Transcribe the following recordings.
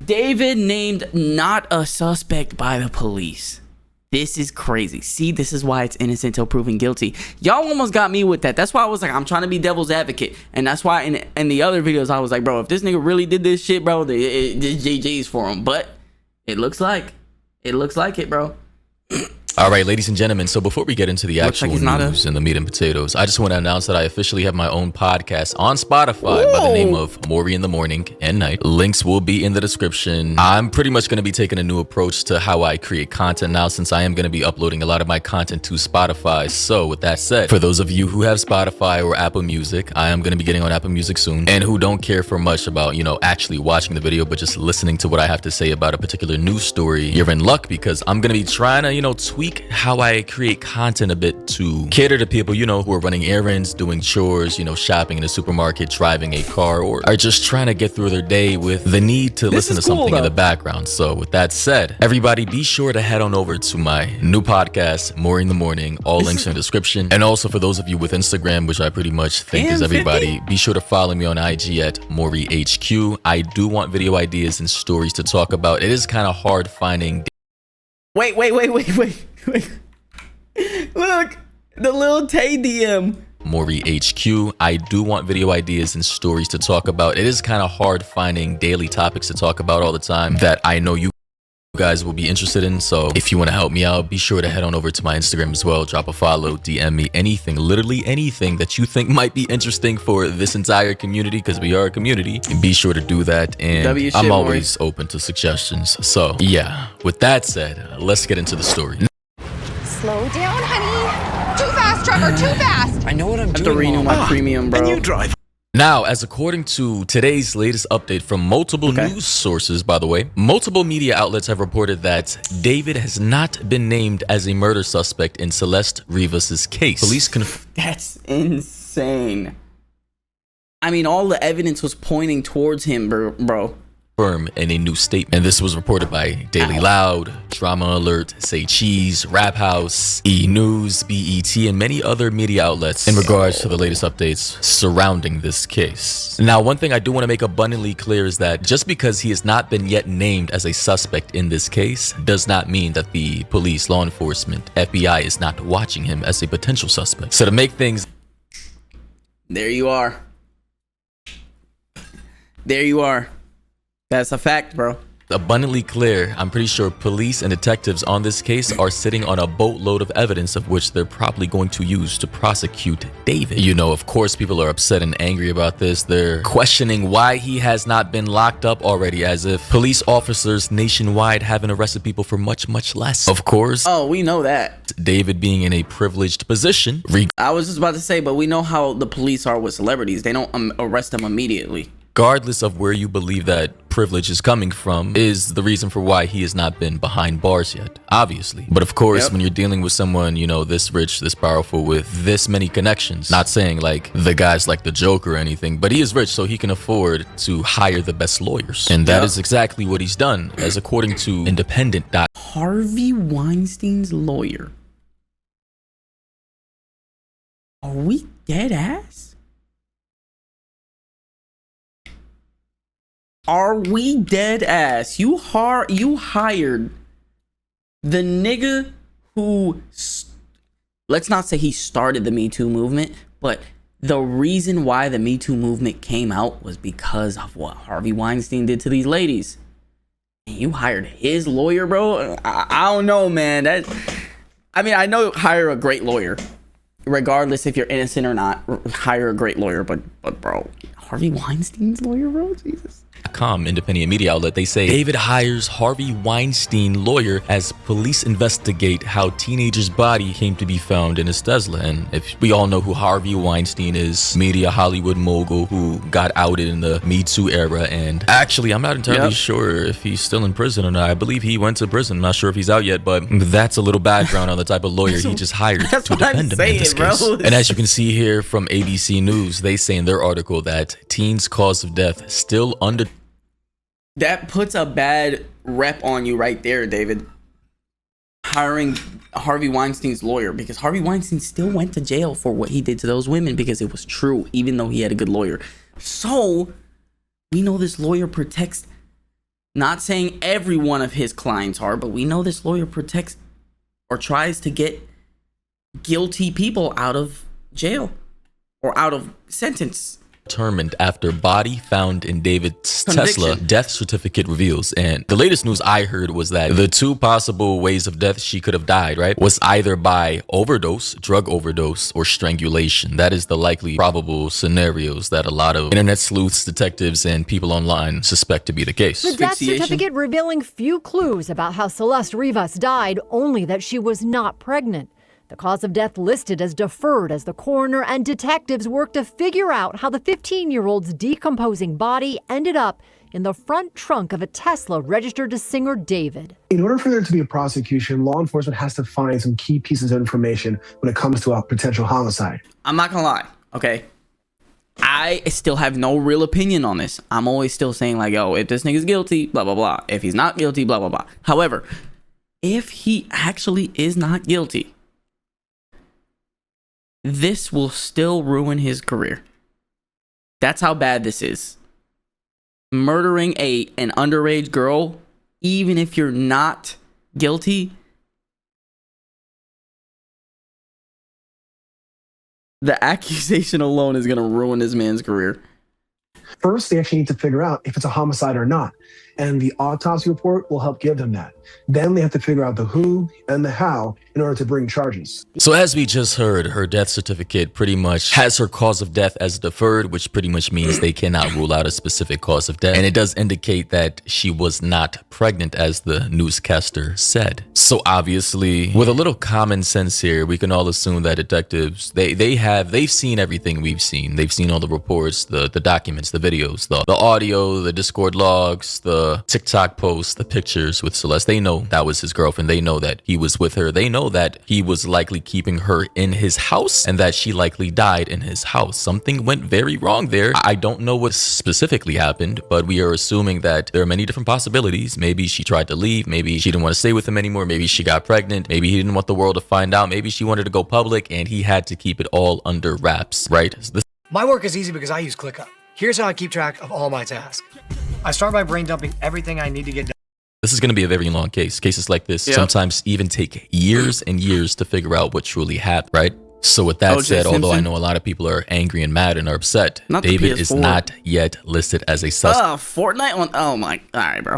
David named not a suspect by the police. This is crazy. See, this is why it's innocent till proven guilty. Y'all almost got me with that. That's why I was like, I'm trying to be devil's advocate. And that's why in the other videos, I was like, bro, if this nigga really did this shit, bro, this GG's for him. But it looks like it, bro. All right, ladies and gentlemen, so before we get into the actual news and the meat and potatoes, I just want to announce that I officially have my own podcast on Spotify by the name of Maury in the Morning and Night. Links will be in the description. I'm pretty much going to be taking a new approach to how I create content now, since I am going to be uploading a lot of my content to Spotify. So with that said, for those of you who have Spotify or Apple Music, I am going to be getting on Apple Music soon, and who don't care for much about, actually watching the video, but just listening to what I have to say about a particular news story, you're in luck, because I'm going to be trying to, tweak how I create content a bit to cater to people, who are running errands, doing chores, shopping in a supermarket, driving a car, or are just trying to get through their day with the need to listen to something in the background. So with that said, everybody be sure to head on over to my new podcast, Maury in the Morning. All links in the description. And also for those of you with Instagram, which I pretty much think is everybody, be sure to follow me on IG at MauryHQ. I do want video ideas and stories to talk about. It is kind of hard finding. Wait. Look, the little Tay DM. Maury HQ. I do want video ideas and stories to talk about. It is kind of hard finding daily topics to talk about all the time that I know you guys will be interested in. So if you want to help me out, be sure to head on over to my Instagram as well. Drop a follow, DM me, anything, literally anything that you think might be interesting for this entire community, because we are a community. And be sure to do that. And I'm always open to suggestions. So yeah, with that said, let's get into the story. Slow down, honey. Too fast, Trevor, too fast. I know what I'm doing. I have to renew my premium, bro. And you drive. Now, as according to today's latest update from multiple news sources, by the way, multiple media outlets have reported that David has not been named as a murder suspect in Celeste Rivas's case. Police That's insane. I mean, all the evidence was pointing towards him, bro. Firm in a new statement. And this was reported by Daily Loud, Drama Alert, Say Cheese, Rap House, E! News, BET, and many other media outlets in regards to the latest updates surrounding this case. Now, one thing I do want to make abundantly clear is that just because he has not been yet named as a suspect in this case does not mean that the police, law enforcement, FBI is not watching him as a potential suspect. So to make things... There you are. That's a fact, bro. Abundantly clear, I'm pretty sure police and detectives on this case are sitting on a boatload of evidence of which they're probably going to use to prosecute David. Of course, people are upset and angry about this. They're questioning why he has not been locked up already, as if police officers nationwide haven't arrested people for much, much less. Of course. Oh, we know that. David being in a privileged position. I was just about to say, but we know how the police are with celebrities. They don't arrest them immediately. Regardless of where you believe that privilege is coming from, is the reason for why he has not been behind bars yet, obviously. But of course, when you're dealing with someone, this rich, this powerful, with this many connections, not saying like the guy's like the Joker or anything, but he is rich, so he can afford to hire the best lawyers. And that is exactly what he's done, as according to Independent. Harvey Weinstein's lawyer. Are we dead ass? Are we dead ass? You hired the nigga who, let's not say he started the Me Too movement, but the reason why the Me Too movement came out was because of what Harvey Weinstein did to these ladies. And you hired his lawyer, bro? I don't know, man. I know hire a great lawyer. Regardless if you're innocent or not, hire a great lawyer. But bro, Harvey Weinstein's lawyer, bro? Jesus. Independent media outlet, they say David hires Harvey Weinstein lawyer as police investigate how teenager's body came to be found in his Tesla. And if we all know who Harvey Weinstein is, media Hollywood mogul who got outed in the Me Too era. And actually, I'm not entirely sure if he's still in prison or not. I believe he went to prison. I'm not sure if he's out yet, but that's a little background on the type of lawyer he just hired to defend him in this case. And as you can see here from ABC News, they say in their article that teens' cause of death still under... That puts a bad rep on you right there, David. Hiring Harvey Weinstein's lawyer, because Harvey Weinstein still went to jail for what he did to those women because it was true, even though he had a good lawyer. So we know this lawyer protects Not saying every one of his clients are, but we know this lawyer protects or tries to get guilty people out of jail or out of sentence. Determined after body found in David's Conviction. Tesla death certificate reveals. And the latest news I heard was that the two possible ways of death she could have died, right, was either by overdose, drug overdose, or strangulation. That is the likely probable scenarios that a lot of internet sleuths, detectives, and people online suspect to be the case. The death Asphyxiation. certificate revealing few clues about how Celeste Rivas died, only that she was not pregnant. The cause of death listed as deferred as the coroner and detectives worked to figure out how the 15-year-old's decomposing body ended up in the front trunk of a Tesla registered to singer David. In order for there to be a prosecution, law enforcement has to find some key pieces of information when it comes to a potential homicide. I'm not gonna lie, okay? I still have no real opinion on this. I'm always still saying like, yo, if this nigga's guilty, blah, blah, blah. If he's not guilty, blah, blah, blah. However, if he actually is not guilty, this will still ruin his career. That's how bad this is. Murdering an underage girl, even if you're not guilty, the accusation alone is going to ruin this man's career. First, they actually need to figure out if it's a homicide or not, and the autopsy report will help give them that. Then they have to figure out the who and the how in order to bring charges. So as we just heard, her death certificate pretty much has her cause of death as deferred, which pretty much means they cannot rule out a specific cause of death. And it does indicate that she was not pregnant, as the newscaster said. So obviously, with a little common sense here, we can all assume that detectives, they've seen everything we've seen. They've seen all the reports, the documents, the videos, the audio, the Discord logs, the TikTok posts, the pictures with Celeste. They know that was his girlfriend. They know that he was with her. They know that he was likely keeping her in his house and that she likely died in his house. Something went very wrong there. I don't know what specifically happened, but we are assuming that there are many different possibilities. Maybe she tried to leave. Maybe she didn't want to stay with him anymore. Maybe she got pregnant. Maybe he didn't want the world to find out. Maybe she wanted to go public and he had to keep it all under wraps, right? My work is easy because I use ClickUp. Here's how I keep track of all my tasks. I start by brain dumping everything I need to get done. This is going to be a very long case. Cases like this sometimes even take years and years to figure out what truly happened, right? So with that said, although I know a lot of people are angry and mad and are upset, David is not yet listed as a suspect. Fortnite one. Oh my. All right, bro.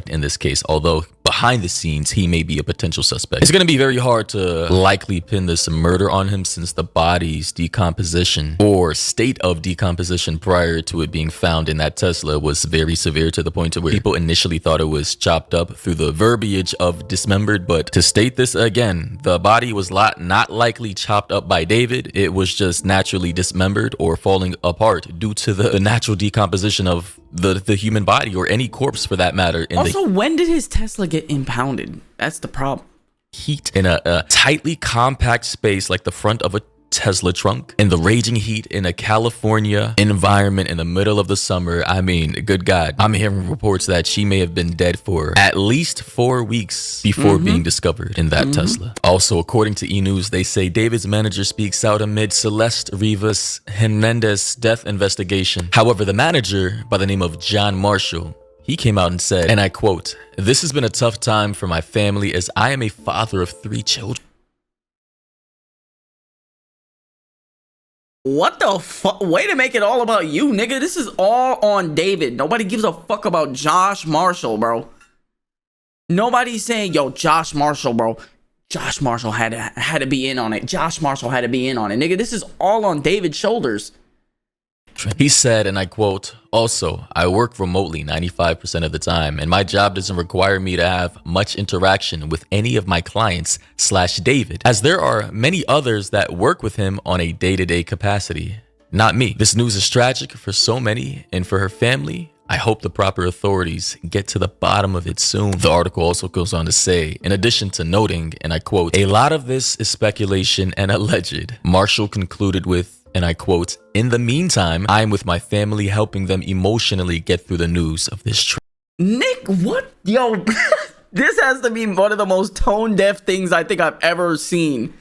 In this case, although behind the scenes he may be a potential suspect. It's going to be very hard to likely pin this murder on him, since the body's decomposition or state of decomposition prior to it being found in that Tesla was very severe, to the point to where people initially thought it was chopped up through the verbiage of dismembered. But to state this again, the body was not likely chopped up by David. It was just naturally dismembered or falling apart due to the natural decomposition of the human body, or any corpse for that matter. Also, when did his Tesla get impounded? That's the problem. Heat in a tightly compact space like the front of a Tesla trunk, in the raging heat in a California environment in the middle of the summer. I mean, good God, I'm hearing reports that she may have been dead for at least 4 weeks before being discovered in that Tesla. Also, according to E! News, they say David's manager speaks out amid Celeste Rivas Hernandez's death investigation. However, the manager, by the name of John Marshall, he came out and said, and I quote, "This has been a tough time for my family as I am a father of 3 children." What the fuck? Way to make it all about you, nigga. This is all on David. Nobody gives a fuck about Josh Marshall, bro. Nobody's saying, yo, Josh Marshall, bro. Josh Marshall had to be in on it. Josh Marshall had to be in on it. Nigga, this is all on David's shoulders. He said, and I quote, "Also, I work remotely 95% of the time, and my job doesn't require me to have much interaction with any of my clients / David, as there are many others that work with him on a day-to-day capacity. Not me. This news is tragic for so many, and for her family, I hope the proper authorities get to the bottom of it soon." The article also goes on to say, in addition to noting, and I quote, "A lot of this is speculation and alleged." Marshall concluded with, and I quote, "In the meantime, I'm with my family helping them emotionally get through the news of this Nick, what? Yo, this has to be one of the most tone-deaf things I think I've ever seen.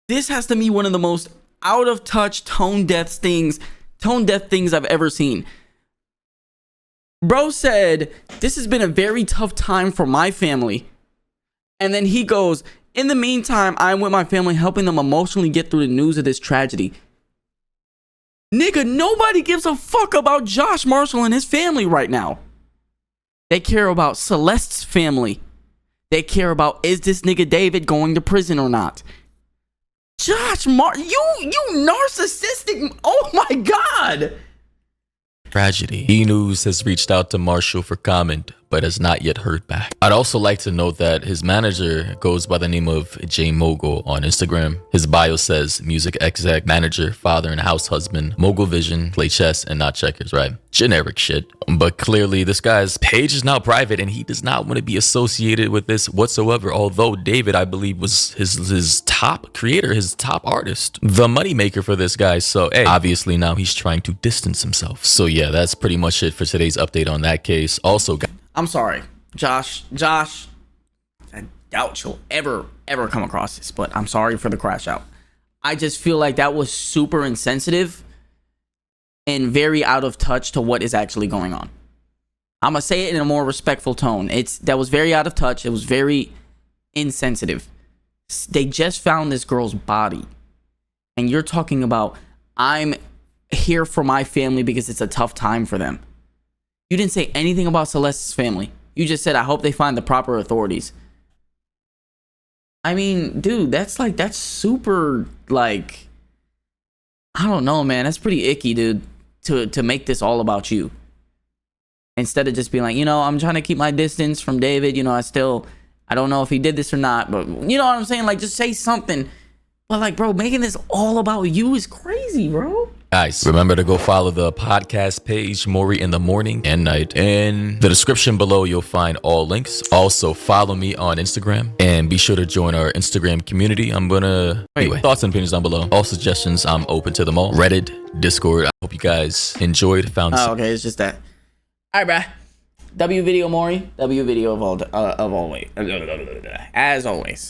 This has to be one of the most out-of-touch, tone-deaf things I've ever seen. Bro said, this has been a very tough time for my family. And then he goes, in the meantime, I'm with my family helping them emotionally get through the news of this tragedy. Nigga, nobody gives a fuck about Josh Marshall and his family right now. They care about Celeste's family. They care about, is this nigga David going to prison or not? Josh you narcissistic. Oh my God. Tragedy. E-News has reached out to Marshall for comment, but has not yet heard back. I'd also like to note that his manager goes by the name of J Mogul on Instagram. His bio says music exec, manager, father and house husband, Mogul Vision, play chess and not checkers, right? Generic shit. But clearly this guy's page is now private and he does not want to be associated with this whatsoever. Although David, I believe, was his top creator, his top artist, the moneymaker for this guy. So hey, obviously now he's trying to distance himself. So yeah, that's pretty much it for today's update on that case. Also, I'm sorry, Josh, I doubt you'll ever come across this, but I'm sorry for the crash out. I just feel like that was super insensitive and very out of touch to what is actually going on. I'm gonna say it in a more respectful tone. That was very out of touch. It was very insensitive. They just found this girl's body, and you're talking about, I'm here for my family because it's a tough time for them. You didn't say anything about Celeste's family. You just said, I hope they find the proper authorities. I mean, dude, that's super, like, I don't know, man. That's pretty icky, dude, to make this all about you. Instead of just being like, I'm trying to keep my distance from David. I don't know if he did this or not, but you know what I'm saying? Like, just say something. But like, bro, making this all about you is crazy, bro. Guys, remember to go follow the podcast page, Maury in the Morning and Night. In the description below, you'll find all links. Also, follow me on Instagram and be sure to join our Instagram community. Anyway, thoughts and opinions down below. All suggestions, I'm open to them all. Reddit, Discord. I hope you guys enjoyed. Okay, it's just that. All right, bruh. W video Maury. W video of always. As always.